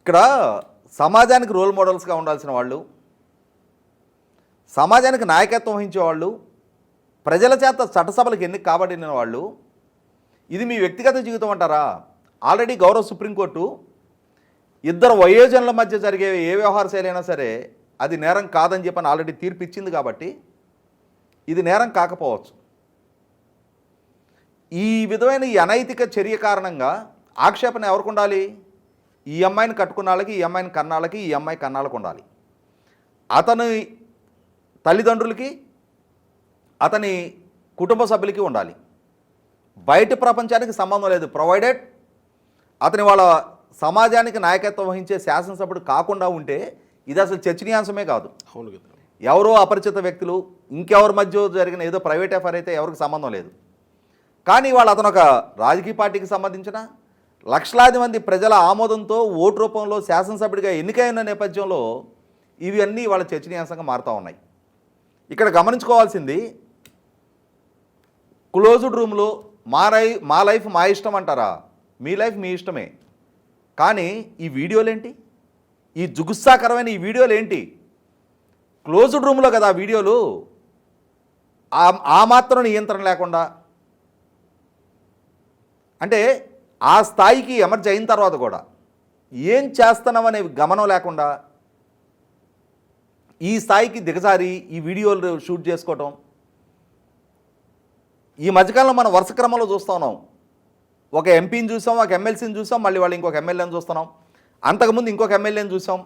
ఇక్కడ సమాజానికి రోల్ మోడల్స్గా ఉండాల్సిన వాళ్ళు, సమాజానికి నాయకత్వం వహించేవాళ్ళు, ప్రజల చేత చట్టసభలకు ఎన్నిక కాబడిన వాళ్ళు, ఇది మీ వ్యక్తిగత జీవితం అంటారా? ఆల్రెడీ గౌరవ సుప్రీంకోర్టు ఇద్దరు వయోజనుల మధ్య జరిగే ఏ వ్యవహార శైలి అయినా సరే అది నేరం కాదని చెప్పని ఆల్రెడీ తీర్పు ఇచ్చింది. కాబట్టి ఇది నేరం కాకపోవచ్చు. ఈ విధమైన ఈ అనైతిక చర్య కారణంగా ఆక్షేపణ ఎవరికి ఉండాలి? ఈ అమ్మాయిని కట్టుకున్న వాళ్ళకి, ఈ అమ్మాయిని కన్నాళ్ళకి, ఈ అమ్మాయి కన్నాళ్ళకు ఉండాలి. అతని తల్లిదండ్రులకి, అతని కుటుంబ సభ్యులకి ఉండాలి. బయట ప్రపంచానికి సంబంధం లేదు. ప్రొవైడెడ్ అతని వాళ్ళ సమాజానికి నాయకత్వం వహించే శాసనసభ్యుడు కాకుండా ఉంటే ఇది అసలు చర్చనీయాంశమే కాదు. అవును కదా. ఎవరో అపరిచిత వ్యక్తులు, ఇంకెవరి మధ్య జరిగిన ఏదో ప్రైవేట్ అఫైర్ అయితే ఎవరికి సంబంధం లేదు. కానీ వాళ్ళు అతను ఒక రాజకీయ పార్టీకి సంబంధించిన లక్షలాది మంది ప్రజల ఆమోదంతో ఓటు రూపంలో శాసనసభ్యుడిగా ఎన్నికైన నేపథ్యంలో ఇవి అన్నీ వాళ్ళ చర్చనీయాంశంగా మారుతూ ఉన్నాయి. ఇక్కడ గమనించుకోవాల్సింది, క్లోజ్డ్ రూమ్లో మా లైఫ్ మా ఇష్టం అంటారా? మీ లైఫ్ మీ ఇష్టమే. కానీ ఈ వీడియోలేంటి? ఈ జుగుత్సాకరమైన ఈ వీడియోలు ఏంటి? క్లోజ్డ్ రూమ్లో కదా వీడియోలు. ఆ మాత్రం నియంత్రణ లేకుండా, అంటే ఆ స్థాయికి ఎమర్జ్ అయిన తర్వాత కూడా ఏం చేస్తున్నామనే గమనం లేకుండా ఈ స్థాయికి దిగజారి ఈ వీడియోలు షూట్ చేసుకోవటం ఈ మధ్యకాలంలో మనం వరుస క్రమంలో చూస్తూ ఉన్నాం. ఒక ఎంపీని చూసాం, ఒక ఎమ్మెల్సీని చూసాం, మళ్ళీ వాళ్ళు ఇంకొక ఎమ్మెల్యేని చూస్తున్నాం, అంతకుముందు ఇంకొక ఎమ్మెల్యేని చూసాం.